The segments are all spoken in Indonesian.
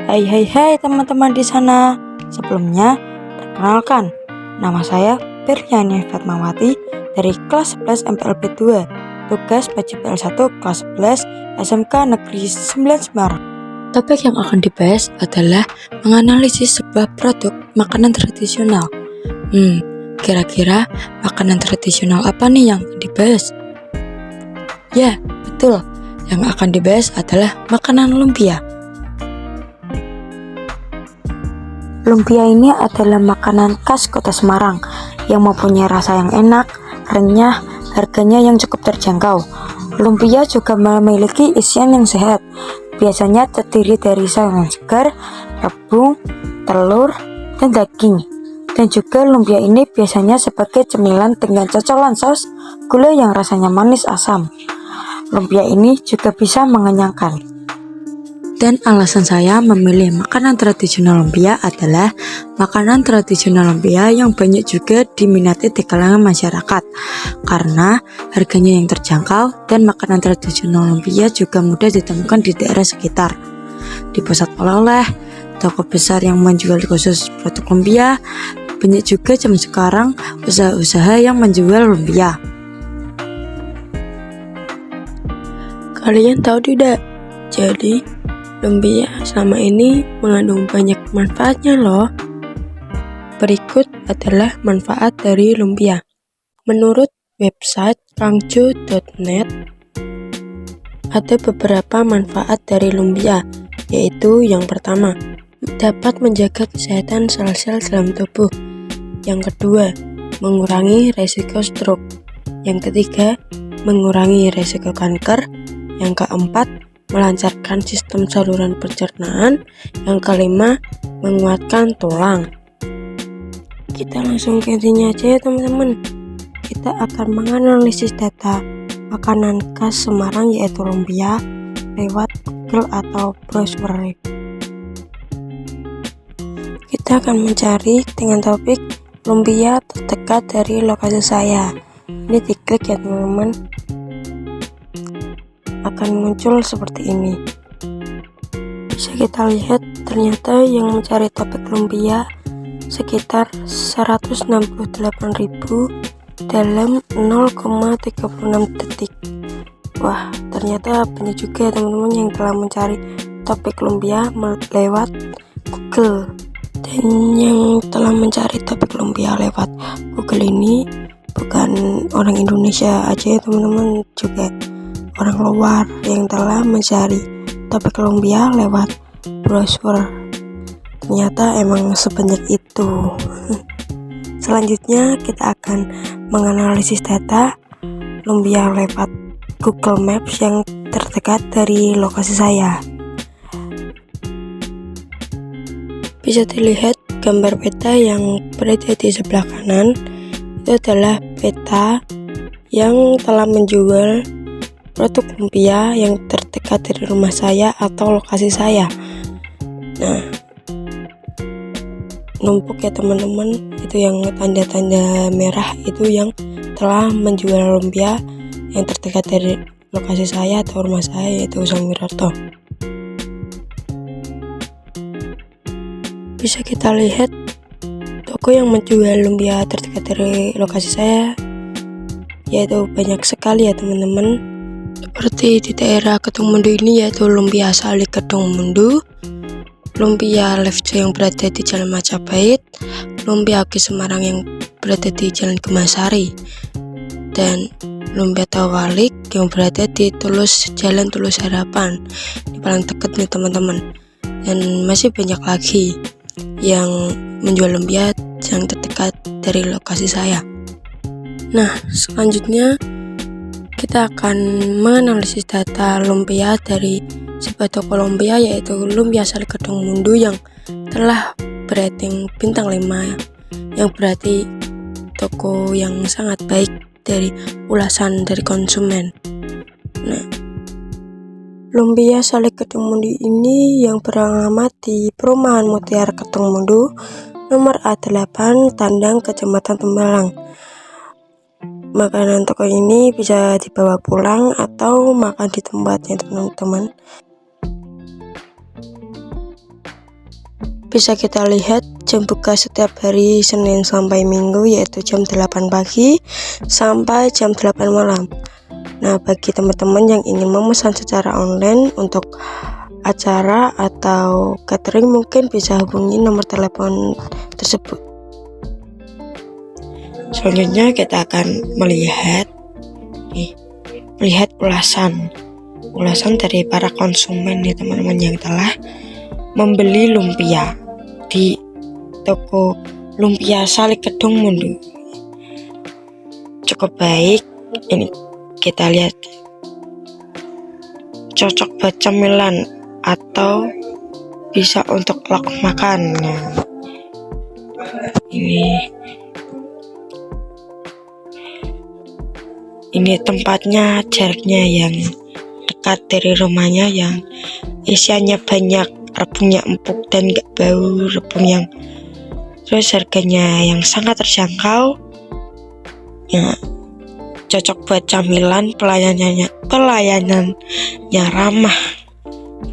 Hai teman-teman di sana. Sebelumnya, perkenalkan, nama saya Berliani Fatmawati dari kelas 11 MPLB 2, tugas PJPL 1 kelas 11 SMK Negeri 9 Semarang. Topik yang akan dibahas adalah menganalisis sebuah produk makanan tradisional. Kira-kira makanan tradisional apa nih yang dibahas? Ya, betul. Yang akan dibahas adalah makanan lumpia. Lumpia ini adalah makanan khas kota Semarang yang mempunyai rasa yang enak, renyah, harganya yang cukup terjangkau. Lumpia juga memiliki isian yang sehat, biasanya terdiri dari sayuran segar, rebung, telur, dan daging. Dan juga lumpia ini biasanya sebagai cemilan dengan cocolan saus gula yang rasanya manis asam. Lumpia ini juga bisa mengenyangkan. Dan alasan saya memilih makanan tradisional lumpia adalah makanan tradisional lumpia yang banyak juga diminati di kalangan masyarakat karena harganya yang terjangkau dan makanan tradisional lumpia juga mudah ditemukan di daerah sekitar. Di pusat oleh-oleh, toko besar yang menjual khusus produk lumpia, banyak juga zaman sekarang usaha-usaha yang menjual lumpia. Kalian tahu tidak? Jadi lumpia selama ini mengandung banyak manfaatnya loh. Berikut adalah manfaat dari lumpia. Menurut website kangjo.net, ada beberapa manfaat dari lumpia, yaitu yang pertama, dapat menjaga kesehatan sel-sel dalam tubuh. Yang kedua, mengurangi resiko stroke. Yang ketiga, mengurangi resiko kanker. Yang keempat, melancarkan sistem saluran pencernaan. Yang kelima, menguatkan tulang. Kita langsung ke intinya aja ya teman-teman. Kita akan menganalisis data makanan khas Semarang yaitu lumpia lewat Google atau browser. Kita akan mencari dengan topik lumpia terdekat dari lokasi saya. Ini diklik ya teman-teman. Akan muncul seperti ini. Bisa kita lihat ternyata yang mencari topik lumpia sekitar 168.000 dalam 0,36 detik. Wah, ternyata banyak juga teman-teman yang telah mencari topik lumpia lewat Google. Dan yang telah mencari topik lumpia lewat Google ini bukan orang Indonesia aja ya teman-teman, juga orang luar yang telah mencari topik lumpia lewat browser. Ternyata emang sebanyak itu. Selanjutnya kita akan menganalisis data lumpia lewat Google Maps yang terdekat dari lokasi saya. Bisa dilihat gambar peta yang berada di sebelah kanan. Itu adalah peta yang telah menjual produk lumpia yang terdekat dari rumah saya atau lokasi saya. Nah, numpuk ya teman-teman, itu yang tanda-tanda merah itu yang telah menjual lumpia yang terdekat dari lokasi saya atau rumah saya, yaitu Usang Wirarto. Bisa kita lihat toko yang menjual lumpia terdekat dari lokasi saya, yaitu banyak sekali ya teman-teman. Seperti di daerah Kedungmundu ini yaitu lumpia asli Kedungmundu, lumpia Lefjo yang berada di Jalan Majapahit, lumpia Oki Semarang yang berada di Jalan Gemasari, dan lumpia Tawalik yang berada di Jalan Tulus Harapan. Ini paling dekat nih teman-teman. Dan masih banyak lagi yang menjual lumpia yang terdekat dari lokasi saya. Nah, selanjutnya kita akan menganalisis data lumpia dari sebuah toko lumpia yaitu lumpia asli Kedungmundu yang telah berating bintang 5, yang berarti toko yang sangat baik dari ulasan dari konsumen. Nah, lumpia asli Kedungmundu ini yang beralamat di Perumahan Mutiara Kedungmundu, nomor A8, Tandang, Kecamatan Tembalang. Makanan toko ini bisa dibawa pulang atau makan di tempatnya teman-teman. bisa kita lihat jam buka setiap hari Senin sampai Minggu yaitu jam 8 pagi sampai jam 8 malam. Nah, bagi teman-teman yang ingin memesan secara online untuk acara atau catering mungkin bisa hubungi nomor telepon tersebut. Selanjutnya kita akan melihat ulasan dari para konsumen nih teman-teman yang telah membeli lumpia di toko lumpia Salikedung Mundu. Cukup baik, ini kita lihat cocok buat cemilan atau bisa untuk lok makan. Nah, ini tempatnya, jaraknya yang dekat dari rumahnya, yang isiannya banyak, rebungnya empuk dan gak bau rebung, yang terus harganya yang sangat terjangkau ya, cocok buat camilan, pelayanannya ramah,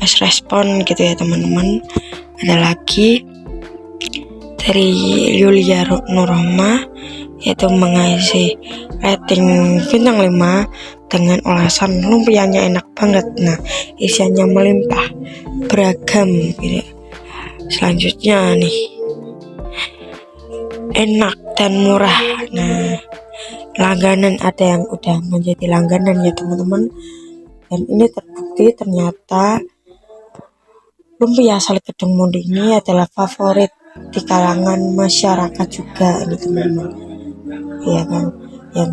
fast respon gitu ya teman-teman. Ada lagi dari Yulia Nuroma, yaitu mengasih rating bintang 5 dengan ulasan lumpianya enak banget. Nah, isiannya melimpah, beragam gitu. Selanjutnya nih, enak dan murah. Nah, langganan, ada yang udah menjadi langganan ya teman-teman, dan ini terbukti ternyata lumpia Salikedung Mundu ini adalah favorit di kalangan masyarakat juga ini teman-teman, ya kan, yang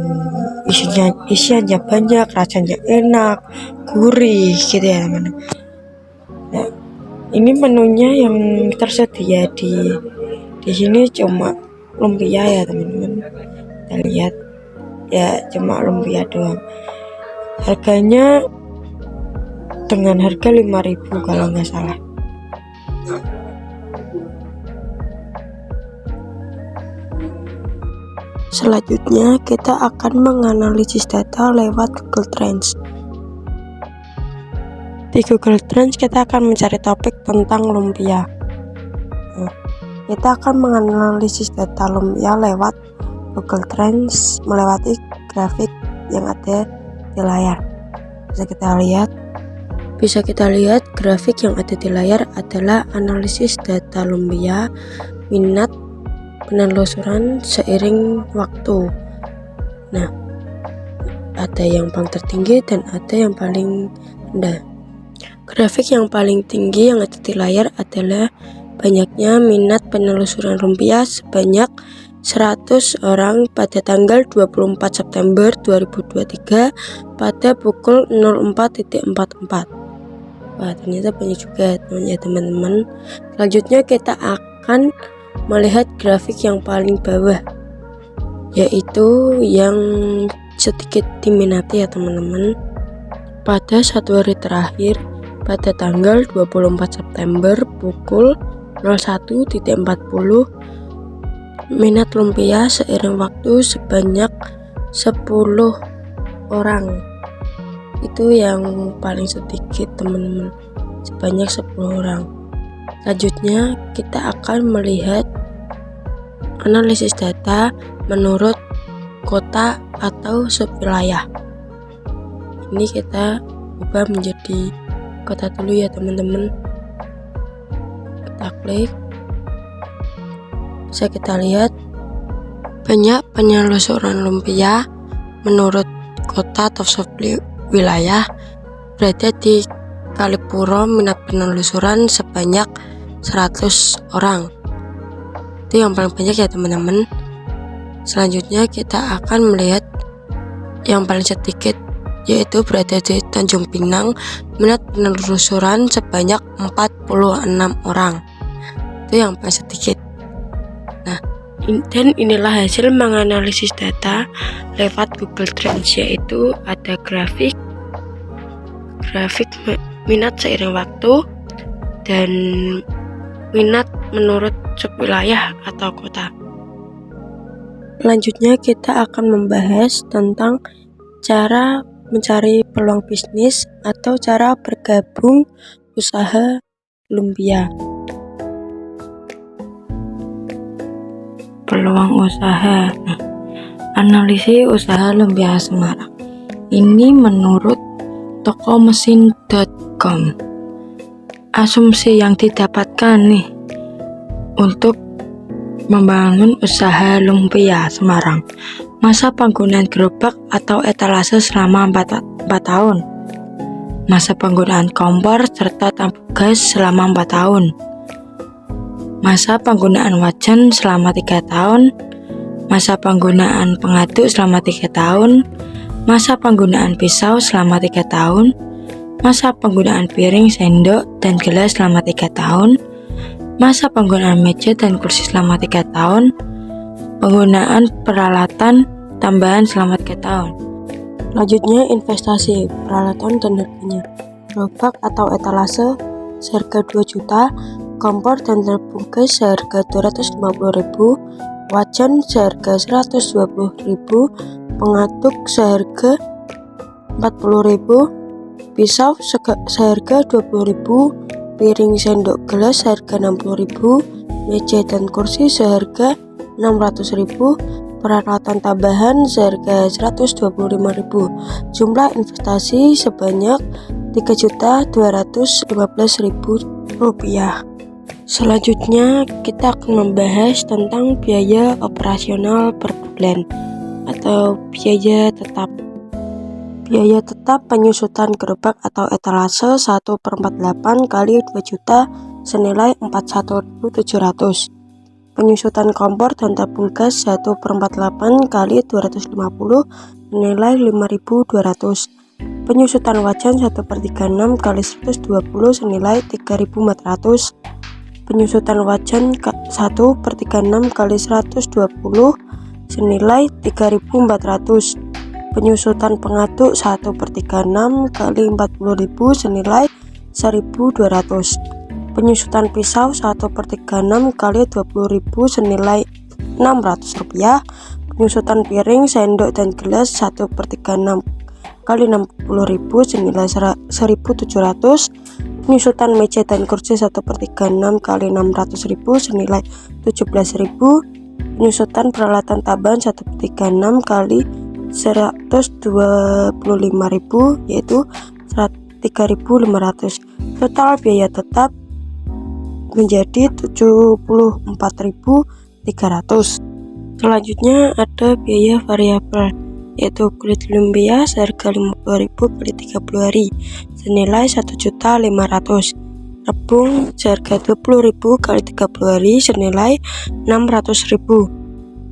isiannya banyak, rasanya enak, gurih gitu ya teman-teman. Nah, ini menunya yang tersedia di sini cuma lumpia ya teman-teman. Kita lihat ya, cuma lumpia doang. Harganya dengan harga 5.000 kalau nggak salah. Selanjutnya kita akan menganalisis data lewat Google Trends. Di Google Trends kita akan mencari topik tentang lumpia. Nah, kita akan menganalisis data lumpia lewat Google Trends melewati grafik yang ada di layar. Bisa kita lihat grafik yang ada di layar adalah analisis data lumpia, minat, penelusuran seiring waktu. Nah, ada yang paling tertinggi dan ada yang paling rendah. Grafik yang paling tinggi yang ada di layar adalah banyaknya minat penelusuran lumpia sebanyak 100 orang pada tanggal 24 September 2023 pada pukul 04.44. Wah, ternyata banyak juga ya teman-teman. Selanjutnya kita akan melihat grafik yang paling bawah, yaitu yang sedikit diminati ya teman-teman. Pada 1 hari terakhir pada tanggal 24 September pukul 01.40, minat lumpia seiring waktu sebanyak 10 orang. Itu yang paling sedikit teman-teman, sebanyak 10 orang. Selanjutnya kita akan melihat analisis data menurut kota atau subwilayah. Ini kita ubah menjadi kota dulu ya teman-teman. Kita klik, bisa kita lihat banyak penelusuran lumpia menurut kota atau subwilayah berada di Kalipuro. Minat penelusuran sebanyak 100 orang. Itu yang paling banyak ya teman-teman. Selanjutnya kita akan melihat yang paling sedikit, yaitu berada di Tanjung Pinang. Minat penelusuran sebanyak 46 orang. Itu yang paling sedikit. Nah, dan inilah hasil menganalisis data lewat Google Trends, yaitu ada grafik minat seiring waktu dan minat menurut subwilayah atau kota. Selanjutnya kita akan membahas tentang cara mencari peluang bisnis atau cara bergabung usaha lumpia. peluang usaha. Nih, analisis usaha lumpia Semarang. Ini menurut toko mesin.com. Asumsi yang didapatkan nih untuk membangun usaha lumpia Semarang. Masa penggunaan gerobak atau etalase selama 4 tahun. Masa penggunaan kompor serta tabung gas selama 4 tahun. Masa penggunaan wajan selama 3 tahun. Masa penggunaan pengaduk selama 3 tahun. Masa penggunaan pisau selama 3 tahun. Masa penggunaan piring, sendok, dan gelas selama 3 tahun. Masa penggunaan meja dan kursi selama 3 tahun. Penggunaan peralatan tambahan selama 3 tahun. Selanjutnya, investasi, peralatan dan harganya. Gerobak atau etalase seharga 2 juta, kompor dan tabung gas seharga 250.000, wajan seharga 120.000, pengaduk seharga 40.000, pisau seharga 20.000, piring sendok gelas seharga 60.000, meja dan kursi seharga 600.000, peralatan tambahan seharga 125.000. Jumlah investasi sebanyak Rp3.215.000. Selanjutnya kita akan membahas tentang biaya operasional per bulan atau biaya tetap. Biaya tetap penyusutan gerobak atau etalase 1/48 kali 2 juta senilai 41.700. Penyusutan kompor dan tabung gas 1/48 kali 250 senilai 5.200. Penyusutan wajan 1/36 kali 120 senilai 3.400. Penyusutan wajan 1/36 kali 120 senilai 3.400. Penyusutan pengaduk 1/36 kali 40.000 senilai 1.200. Penyusutan pisau 1/36 kali 20.000 senilai Rp600. Penyusutan piring, sendok, dan gelas 1/36 kali 60.000 senilai 1.700. Penyusutan meja dan kursi 1/36 kali 600.000 senilai 17.000. Penyusutan peralatan tambahan 1/36 kali 125.000 yaitu 3.500. Total biaya tetap menjadi 74.300. Selanjutnya ada biaya variabel, yaitu kulit lumpia seharga 50.000 kali 30 hari senilai 1.500.000. Rebung seharga 20.000 kali 30 hari senilai 600.000.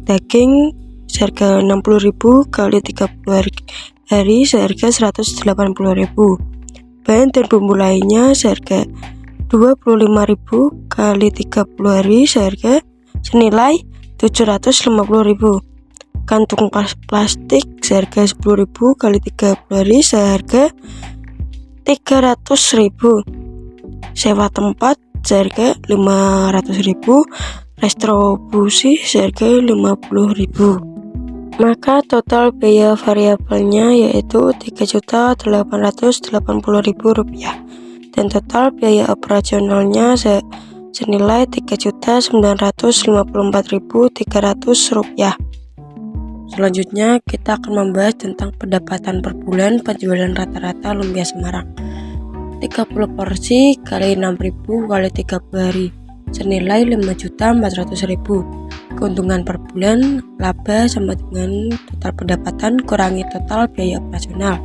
Daging seharga 60.000 kali 30 hari seharga 180.000. Bahan dan bumbu lainnya seharga 25.000 kali 30 hari seharga senilai 750.000. Kantung plastik seharga 10.000 kali 30 hari seharga 300.000. Sewa tempat seharga 500.000. Restribusi seharga 50.000. Maka total biaya variabelnya yaitu Rp3.880.000 dan total biaya operasionalnya senilai Rp3.954.300. Selanjutnya kita akan membahas tentang pendapatan per bulan penjualan rata-rata lumpia Semarang. 30 porsi kali 6.000 kali 30 hari senilai Rp5.400.000. Keuntungan per bulan laba sama dengan total pendapatan kurangi total biaya operasional,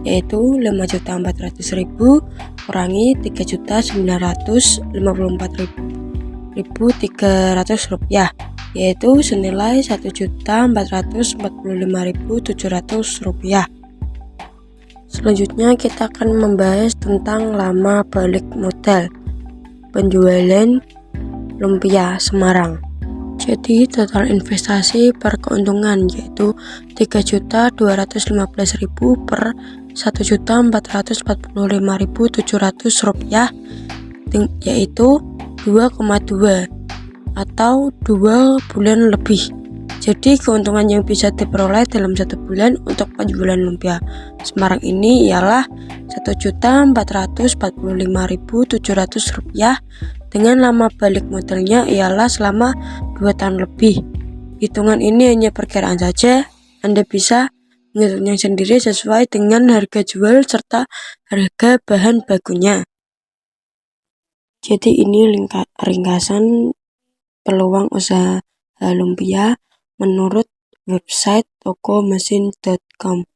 yaitu Rp5.400.000 kurangi Rp3.954.300, yaitu senilai Rp1.445.700. Selanjutnya kita akan membahas tentang lama balik modal penjualan lumpia Semarang. Jadi total investasi per keuntungan yaitu Rp3.215.000 per Rp1.445.700, yaitu 2,2 atau 2 bulan lebih. Jadi keuntungan yang bisa diperoleh dalam 1 bulan untuk penjualan lumpia Semarang ini ialah Rp1.445.700 dengan lama balik modalnya ialah selama 2 tahun lebih. Hitungan ini hanya perkiraan saja. Anda bisa menghitungnya sendiri sesuai dengan harga jual serta harga bahan bakunya. Jadi ini ringkasan peluang usaha lumpia menurut website tokomesin.com.